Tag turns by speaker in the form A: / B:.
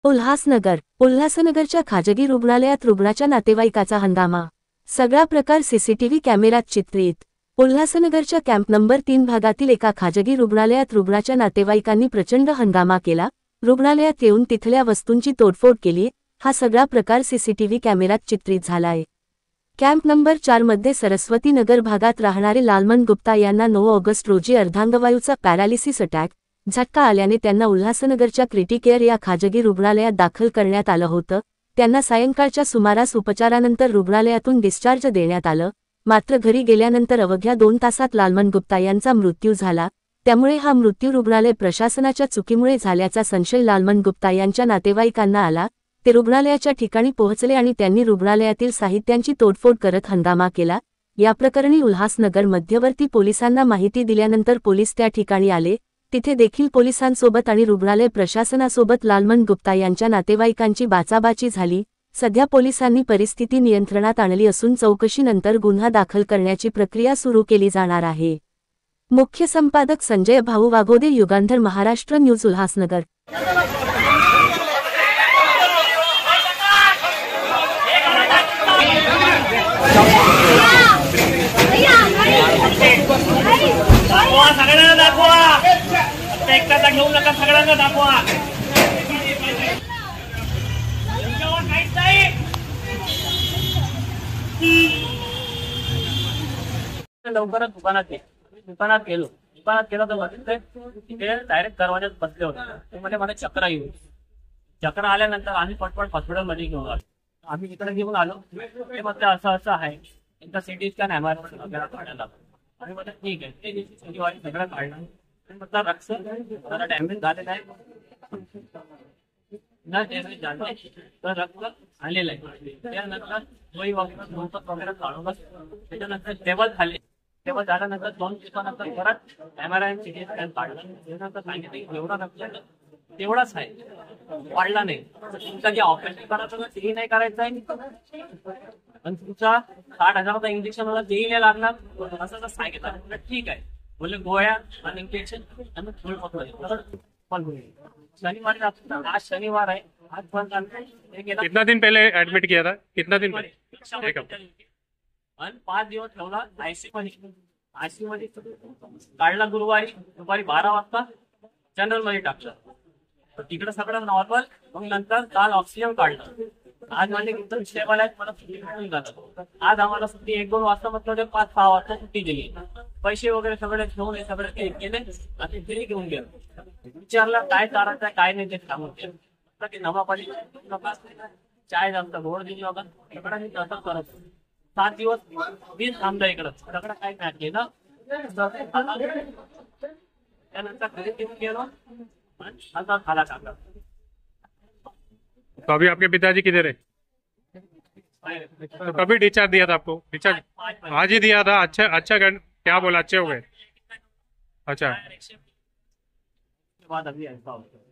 A: उल्हासनगरच्या खाजगी रुग्णालयात रुग्णाच्या नातेवाईकाचा हंगामा। सगळा प्रकार सीसीटीव्ही कॅमेऱ्यात चित्रित। उल्हासनगरच्या कॅम्प नंबर 3 भागातील एका खाजगी रुग्णालयात रुग्णाच्या नातेवाईकांनी प्रचंड हंगामा केला। रुग्णालयात येऊन तिथल्या वस्तूंची तोडफोड केली। हा सगळा प्रकार सीसीटीव्ही कॅमेऱ्यात चित्रित झालाय। कॅम्प नंबर 4 मध्ये सरस्वती नगर भागात राहणारे लालमन गुप्ता यांना 9 ऑगस्ट रोजी अर्धांगवायूचा पॅरालिसिस अटॅक झटका आल्याने त्यांना उल्हासनगरच्या क्रिटिकेअर या खाजगी रुग्णालयात दाखल करण्यात आलं होतं। त्यांना सायंकाळच्या सुमारास उपचारानंतर रुग्णालयातून डिस्चार्ज देण्यात आलं। मात्र घरी गेल्यानंतर अवघ्या 2 तासात लालमन गुप्ता यांचा मृत्यू झाला। त्यामुळे हा मृत्यू रुग्णालय प्रशासनाच्या चुकीमुळे झाल्याचा संशय लालमन गुप्ता यांच्या नातेवाईकांना आला। ते रुग्णालयाच्या ठिकाणी पोहोचले आणि त्यांनी रुग्णालयातील साहित्यांची तोडफोड करत हंगामा केला। या प्रकरणी उल्हासनगर मध्यवर्ती पोलिसांना माहिती दिल्यानंतर पोलीस त्या ठिकाणी आले। तिथे देखील पोलिसांसोबत आणि रुग्णालय प्रशासनासोबत लालमन गुप्ता यांच्या नातेवाईकांची बाचाबाची झाली। सध्या पोलिसांनी परिस्थिती नियंत्रणात आणली असून चौकशीनंतर गुन्हा दाखल करण्याची प्रक्रिया सुरू केली जाणार आहे। मुख्य संपादक संजय भाऊ वाघोदे, युगांधर, महाराष्ट्र न्यूज, उल्हासनगर।
B: सगळ्यांना दाखवा, एकटा घेऊन नका, सगळ्यांना दाखवा। लवकरच दुकानात गेलो तर तिथे डायरेक्ट दरवाजात बसले होते। मला चक्र येऊ, चक्र आल्यानंतर आम्ही पटपट हॉस्पिटलमध्ये घेऊन आलो। आम्ही इकडे घेऊन आलो, ते म्हटलं असं असं आहे, एकदा सिटी स्कॅन MRI वगैरे काढायला। आम्ही म्हटलं ठीक आहे, ते दिवशी शनिवारी सगळं काढलं। म्हटलं रक्त जरा डॅमेज झालेलं आहे, न डॅमेज झालं तर रक्त आलेलं आहे। त्यानंतर वही वगैरे काढून त्याच्यानंतर टेबल झाले, टेबल झाल्यानंतर 2 दिवसानंतर परत MRI सिटी स्कॅन काढलं। त्यानंतर सांगितलं एवढा रक्त तेवढाच आहे, वाढला नाही। तुमचं जे ऑपरेशन करायचं तेही नाही करायचं आहे, आणि तुमचा 60,000चा इंजेक्शन होला तेही नाही लागणार असं सांगितलं। ठीक आहे बोलले, गोळ्या आणि इंजेक्शन आणि शनिवारी आज शनिवार आहे, आज पण
C: कितना दिन पहले एडमिट किया था? कितना दिन पहले?
B: आणि 5 दिवस ठेवला आयसीयू मध्ये काढला। गुरुवारी दुपारी 12 वाजता जनरल मध्ये टाकलं, तिकडे सगळं नॉर्मल। मग नंतर काल ऑक्सिजन काढलं। आज माझे एकदम स्टेबल आहेत, मला सुट्टी मिळून जातं। आज आम्हाला सुट्टी 1-2 वाजता म्हटलं 5-6 वाजता सुट्टी दिली। पैसे वगैरे सगळे घेऊन हे सगळे केले आणि घरी घेऊन गेलो। विचारलं काय चारायचं काय नाही ते सांगून द्या की नवापाली नका, चाय जास्त गोड देऊ नका, सगळं मी तसं करत 7 दिवस वीज थांबलं इकडं, सगळं काय नाही केलं। त्यानंतर घरी घेऊन गेलो, आता खाला टाकला।
C: तो अभी आपके पिताजी किधर है? तो कभी डिस्चार्ज दिया था आपको? डिस्चार्ज आज ही दिया था। अच्छा क्या बोला, अच्छे हो गए? अच्छा।
B: बाद अभी ऐसा होता है।